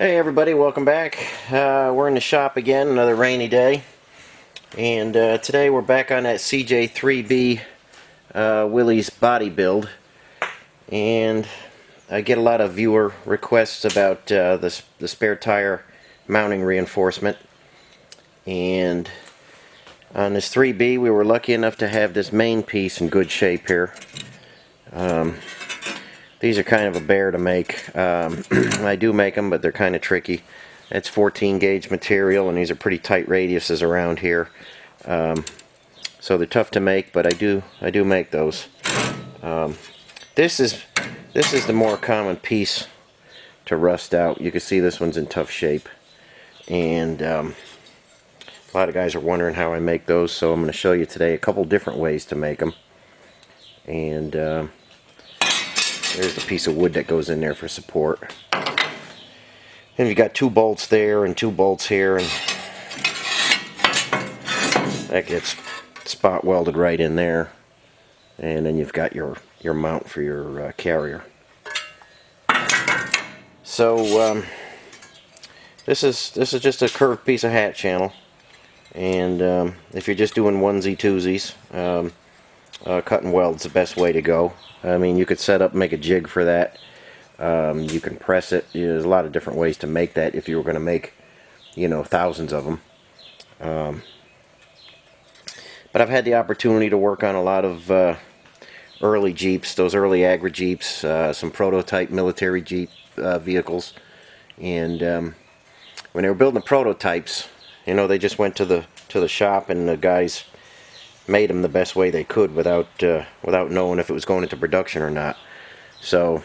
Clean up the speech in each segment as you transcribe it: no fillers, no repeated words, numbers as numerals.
Hey everybody, welcome back. We're in the shop again, another rainy day. And today we're back on that CJ3B Willys body build. And I get a lot of viewer requests about the spare tire mounting reinforcement. And on this 3B we were lucky enough to have this main piece in good shape here. These are kind of a bear to make. I do make them, but they're kind of tricky. It's 14 gauge material, and these are pretty tight radiuses around here. So they're tough to make, but I do make those. This is the more common piece to rust out. You can see this one's in tough shape, and a lot of guys are wondering how I make those. So I'm going to show you today a couple different ways to make them. And there's the piece of wood that goes in there for support. And you got 2 bolts there and 2 bolts here, and that gets spot welded right in there. And then you've got your mount for your carrier. So this is just a curved piece of hat channel, and if you're just doing onesie twosies, cut and weld's the best way to go. I mean, you could set up, make a jig for that. You can press it. There's a lot of different ways to make that if you were going to make, you know, thousands of them. But I've had the opportunity to work on a lot of early Jeeps, those early Agri Jeeps, some prototype military Jeep vehicles. And when they were building the prototypes, you know, they just went to the shop, and the guys made them the best way they could without knowing if it was going into production or not. So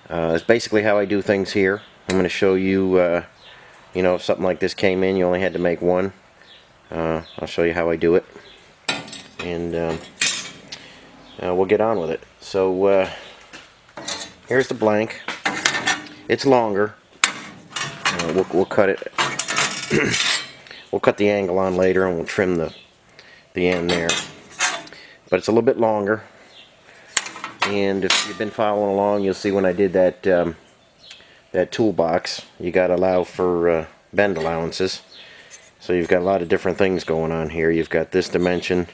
that's basically how I do things here. I'm going to show you, you know, if something like this came in, you only had to make one. I'll show you how I do it, and we'll get on with it. So here's the blank. It's longer. We'll cut it. We'll cut the angle on later, and we'll trim the end there, but it's a little bit longer. And if you've been following along, you'll see when I did that that toolbox, you got to allow for bend allowances. So you've got a lot of different things going on here. You've got this dimension,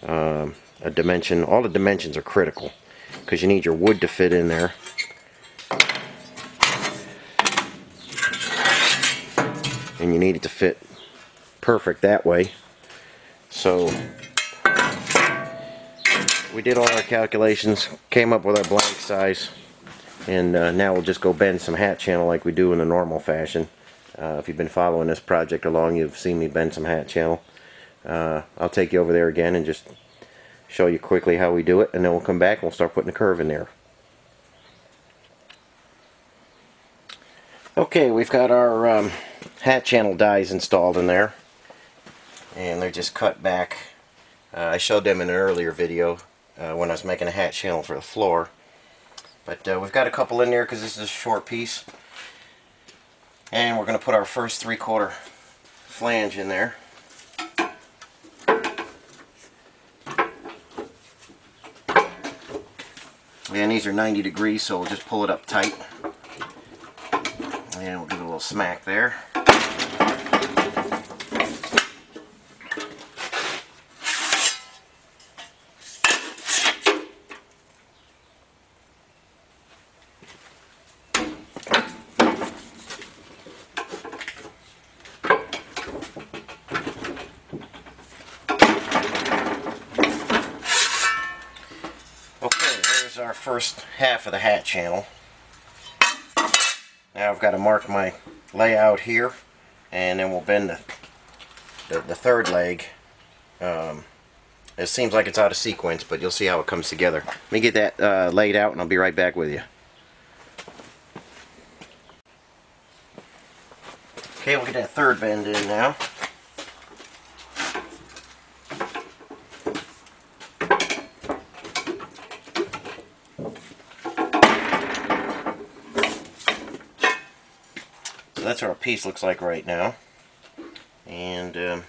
a dimension. All the dimensions are critical because you need your wood to fit in there. And you need it to fit perfect that way. So we did all our calculations, came up with our blank size, and now we'll just go bend some hat channel like we do in the normal fashion. If you've been following this project along, you've seen me bend some hat channel. I'll take you over there again and just show you quickly how we do it, and then we'll come back and we'll start putting the curve in there. Okay, we've got our hat channel dies installed in there, and they're just cut back. I showed them in an earlier video when I was making a hat channel for the floor. But we've got a couple in there because this is a short piece. And we're going to put our first 3/4 flange in there. And these are 90 degrees, so we'll just pull it up tight. And we'll give it a little smack there. Our first half of the hat channel. Now I've got to mark my layout here, and then we'll bend the third leg. It seems like it's out of sequence, but you'll see how it comes together. Let me get that laid out, and I'll be right back with you. Okay, we'll get that third bend in now. That's what our piece looks like right now, and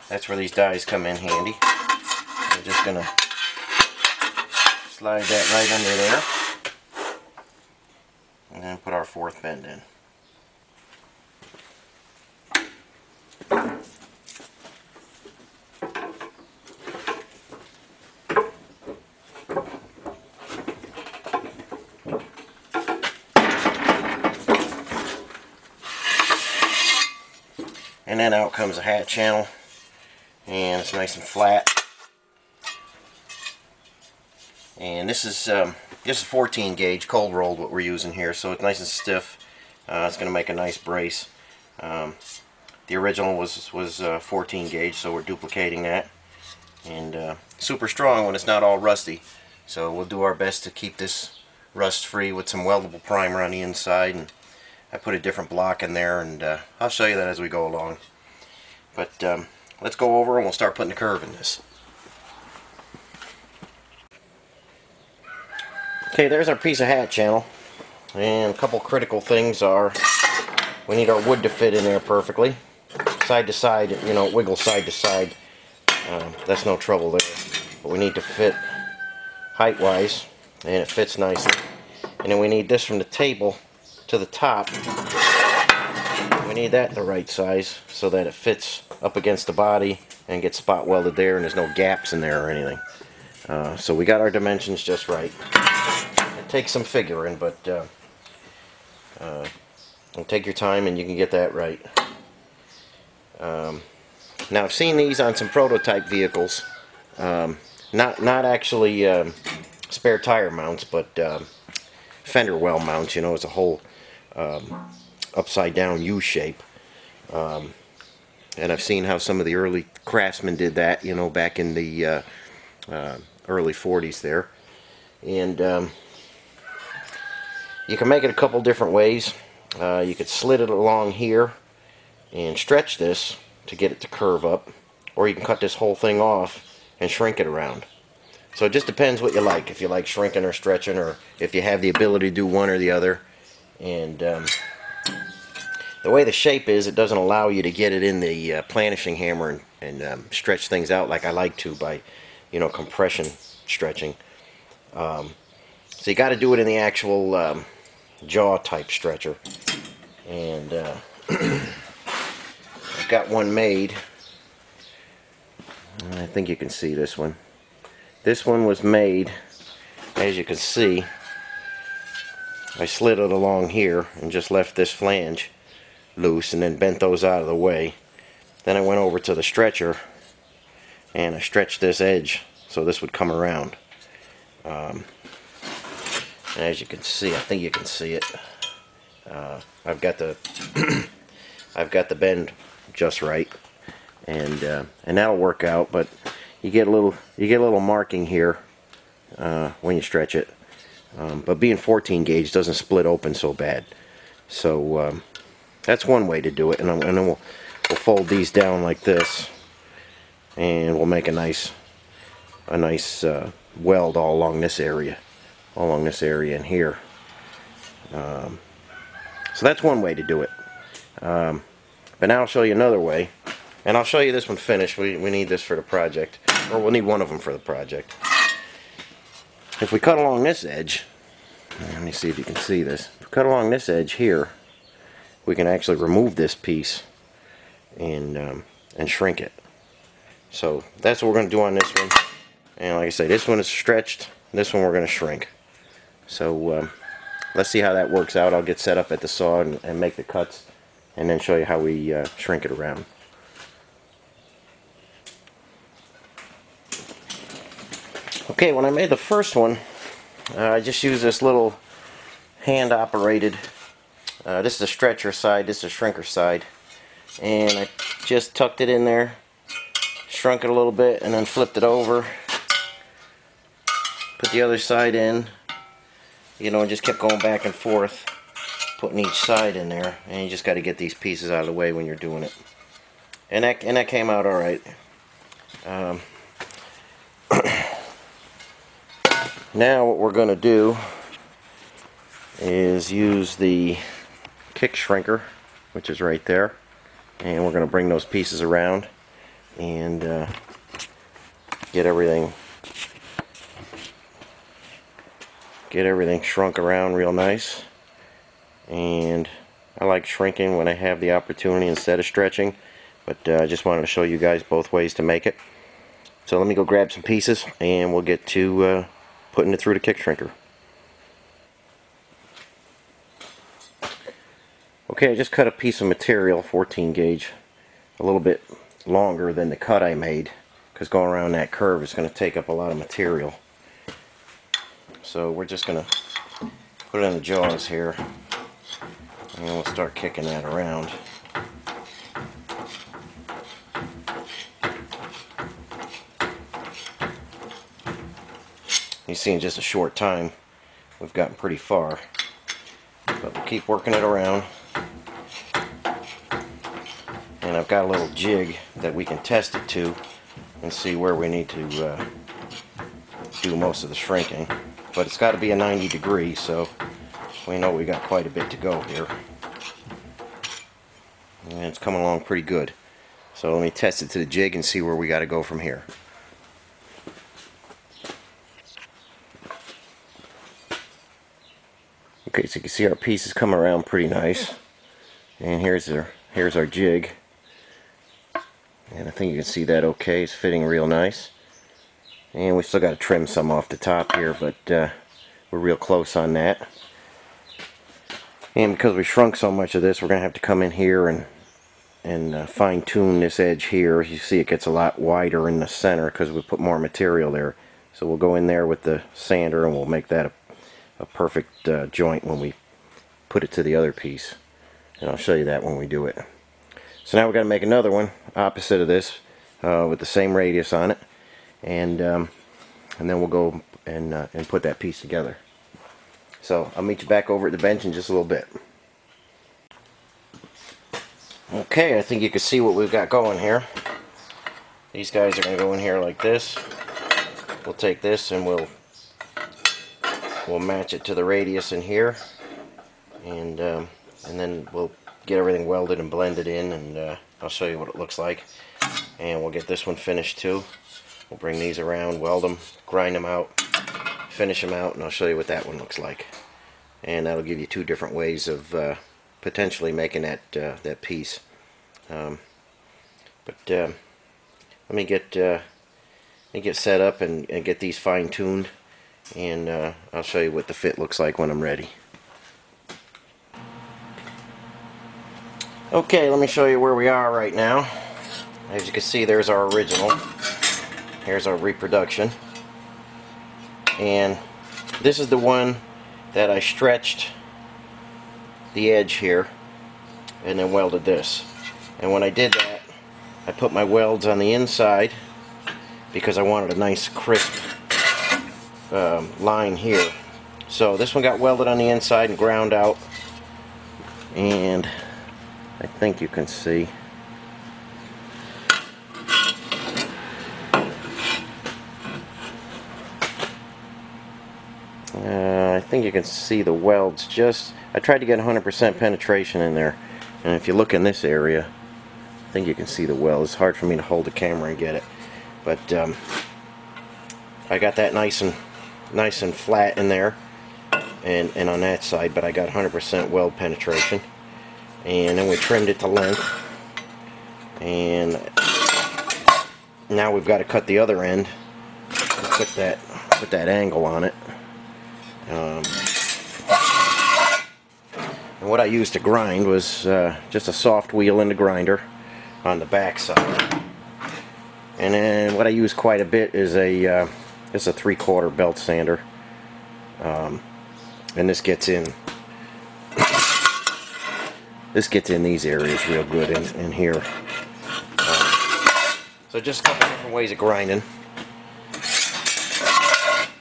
that's where these dies come in handy. I'm just going to slide that right under there, and then put our fourth bend in. And then out comes a hat channel, and it's nice and flat. And this is 14 gauge cold rolled, what we're using here, so it's nice and stiff. It's going to make a nice brace. The original was 14 gauge, so we're duplicating that. And super strong when it's not all rusty. So we'll do our best to keep this rust free with some weldable primer on the inside. And I put a different block in there, and I'll show you that as we go along. But let's go over and we'll start putting the curve in this. Okay, there's our piece of hat channel. And a couple critical things are, we need our wood to fit in there perfectly. Side to side, you know, wiggle side to side. That's no trouble there. But we need to fit height-wise, and it fits nicely. And then we need this from the table to the top. We need that the right size so that it fits up against the body and gets spot welded there, and there's no gaps in there or anything. So we got our dimensions just right. It takes some figuring, but take your time and you can get that right. Now I've seen these on some prototype vehicles, not actually spare tire mounts, but fender well mounts. You know, it's a whole upside down U shape. And I've seen how some of the early craftsmen did that, you know, back in the early 40s there. And you can make it a couple different ways. You could slit it along here and stretch this to get it to curve up, or you can cut this whole thing off and shrink it around. So it just depends what you like, if you like shrinking or stretching, or if you have the ability to do one or the other. And the way the shape is, it doesn't allow you to get it in the planishing hammer and stretch things out like I like to by, you know, compression stretching. So you got to do it in the actual jaw type stretcher. And I've got one made. I think you can see this one. This one was made, as you can see, I slid it along here and just left this flange loose and then bent those out of the way. Then I went over to the stretcher and I stretched this edge so this would come around. As you can see, I think you can see it. I've got the I've got the bend just right, and that'll work out. But you get a little marking here when you stretch it. But being 14 gauge doesn't split open so bad. So that's one way to do it. And then we'll fold these down like this, and we'll make a nice weld all along this area, in here. So that's one way to do it. But now I'll show you another way, and I'll show you this one finished. We need this for the project, or we'll need one of them for the project. If we cut along this edge, let me see if you can see this. If we cut along this edge here, we can actually remove this piece and shrink it. So that's what we're going to do on this one. And like I say, this one is stretched. This one we're going to shrink. So let's see how that works out. I'll get set up at the saw and make the cuts, and then show you how we shrink it around. Okay, when I made the first one, I just used this little hand-operated, this is the stretcher side, this is the shrinker side, and I just tucked it in there, shrunk it a little bit, and then flipped it over, put the other side in, you know, and just kept going back and forth, putting each side in there. And you just got to get these pieces out of the way when you're doing it. And that came out all right. Now what we're going to do is use the kick shrinker, which is right there, and we're going to bring those pieces around and get everything shrunk around real nice. And I like shrinking when I have the opportunity instead of stretching, but I just wanted to show you guys both ways to make it. So let me go grab some pieces and we'll get to putting it through the kick shrinker. Okay, I just cut a piece of material, 14 gauge, a little bit longer than the cut I made, because going around that curve is going to take up a lot of material. So we're just going to put it in the jaws here, and we'll start kicking that around. You see, in just a short time we've gotten pretty far, but we'll keep working it around. And I've got a little jig that we can test it to and see where we need to do most of the shrinking. But it's got to be a 90 degree, so we know we got quite a bit to go here. And it's coming along pretty good. So let me test it to the jig and see where we got to go from here. Okay, so you can see our piece is coming around pretty nice. And here's our jig. And I think you can see that okay. It's fitting real nice. And we still got to trim some off the top here, but we're real close on that. And because we shrunk so much of this, we're going to have to come in here and fine-tune this edge here. You see it gets a lot wider in the center because we put more material there. So we'll go in there with the sander and we'll make that a perfect joint when we put it to the other piece. And I'll show you that when we do it. So now we're going to make another one opposite of this with the same radius on it, and then we'll go and put that piece together. So I'll meet you back over at the bench in just a little bit. Okay, I think you can see what we've got going here. These guys are going to go in here like this. We'll take this and we'll match it to the radius in here, and then we'll get everything welded and blended in, and I'll show you what it looks like. And we'll get this one finished too. We'll bring these around, weld them, grind them out, finish them out, and I'll show you what that one looks like. And that'll give you two different ways of potentially making that piece. Let me get set up and get these fine-tuned, and I'll show you what the fit looks like when I'm ready. Okay, let me show you where we are right now. As you can see, there's our original. Here's our reproduction. And this is the one that I stretched the edge here and then welded this. And when I did that, I put my welds on the inside because I wanted a nice crisp line here. So this one got welded on the inside and ground out, and I think you can see. I think you can see the welds. I tried to get 100% penetration in there, and if you look in this area, I think you can see the welds. It's hard for me to hold the camera and get it, but I got that nice and flat in there, and on that side, but I got 100% weld penetration. And then we trimmed it to length, and now we've got to cut the other end and put that angle on it. And what I used to grind was just a soft wheel in the grinder on the back side. And then what I use quite a bit is a 3/4 belt sander, and this gets in. This gets in these areas real good in here. So just a couple different ways of grinding.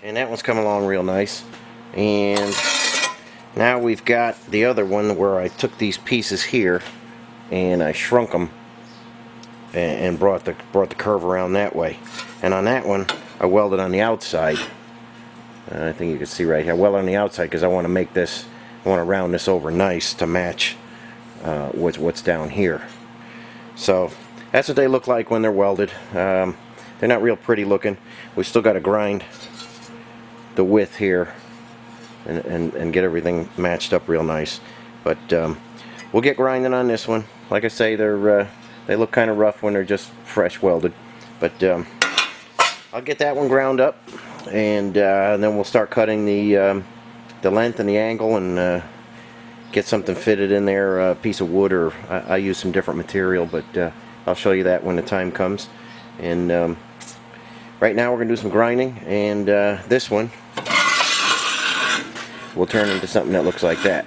And that one's coming along real nice. And now we've got the other one where I took these pieces here and I shrunk them and brought the curve around that way. And on that one, I welded on the outside. I think you can see right here. I welded on the outside because I want to make this, I want to round this over nice to match what's down here. So that's what they look like when they're welded. They're not real pretty looking. We still got to grind the width here and get everything matched up real nice. But we'll get grinding on this one. Like I say, they look kind of rough when they're just fresh welded. But I'll get that one ground up, and then we'll start cutting the length and the angle, and get something fitted in there, a piece of wood, or I use some different material, but I'll show you that when the time comes. And right now we're going to do some grinding, and this one will turn into something that looks like that.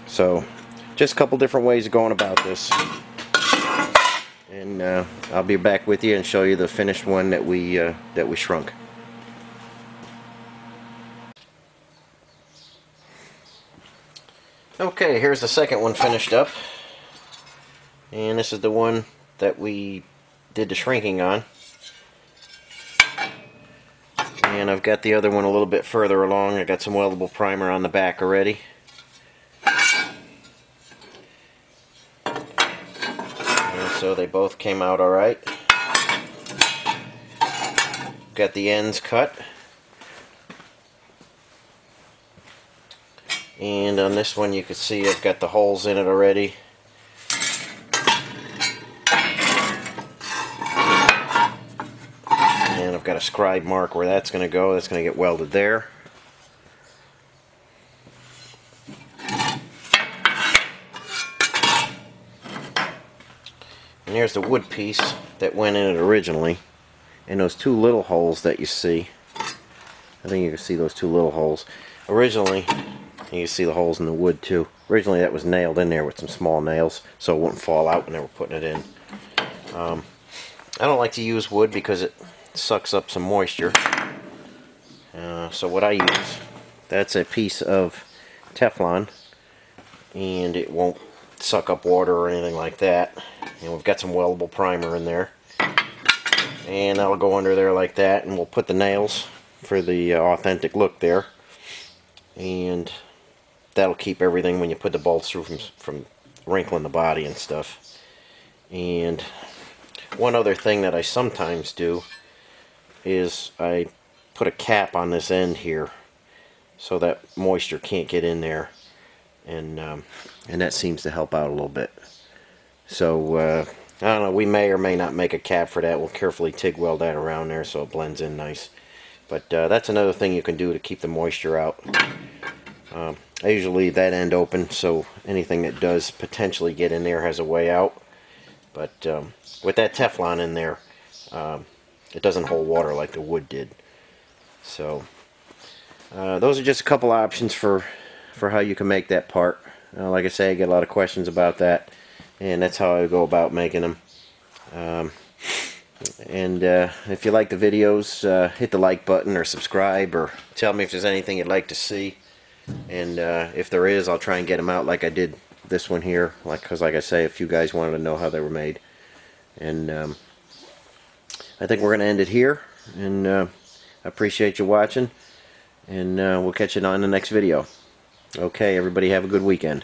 So just a couple different ways of going about this, and I'll be back with you and show you the finished one that we shrunk. Okay, here's the second one finished up, and this is the one that we did the shrinking on. And I've got the other one a little bit further along. I got some weldable primer on the back already. And so they both came out alright. Got the ends cut. And on this one you can see I've got the holes in it already. And I've got a scribe mark where that's going to go. That's going to get welded there. And here's the wood piece that went in it originally. And those two little holes that you see. I think you can see those two little holes. Originally, you can see the holes in the wood too. Originally that was nailed in there with some small nails so it wouldn't fall out when they were putting it in. I don't like to use wood because it sucks up some moisture. So what I use, that's a piece of Teflon, and it won't suck up water or anything like that. And we've got some weldable primer in there, and that'll go under there like that, and we'll put the nails for the authentic look there, and that'll keep everything when you put the bolts through from wrinkling the body and stuff. And one other thing that I sometimes do is I put a cap on this end here so that moisture can't get in there, and that seems to help out a little bit. So I don't know, we may or may not make a cap for that. We'll carefully TIG weld that around there so it blends in nice. But that's another thing you can do to keep the moisture out. I usually leave that end open so anything that does potentially get in there has a way out. But with that Teflon in there, it doesn't hold water like the wood did. So those are just a couple options for how you can make that part. Like I say, I get a lot of questions about that, and that's how I go about making them. And if you like the videos, hit the like button or subscribe, or tell me if there's anything you'd like to see. And if there is, I'll try and get them out like I did this one here, because like I say, a few guys wanted to know how they were made. And I think we're going to end it here, and I appreciate you watching, and we'll catch you on the next video. Okay, everybody have a good weekend.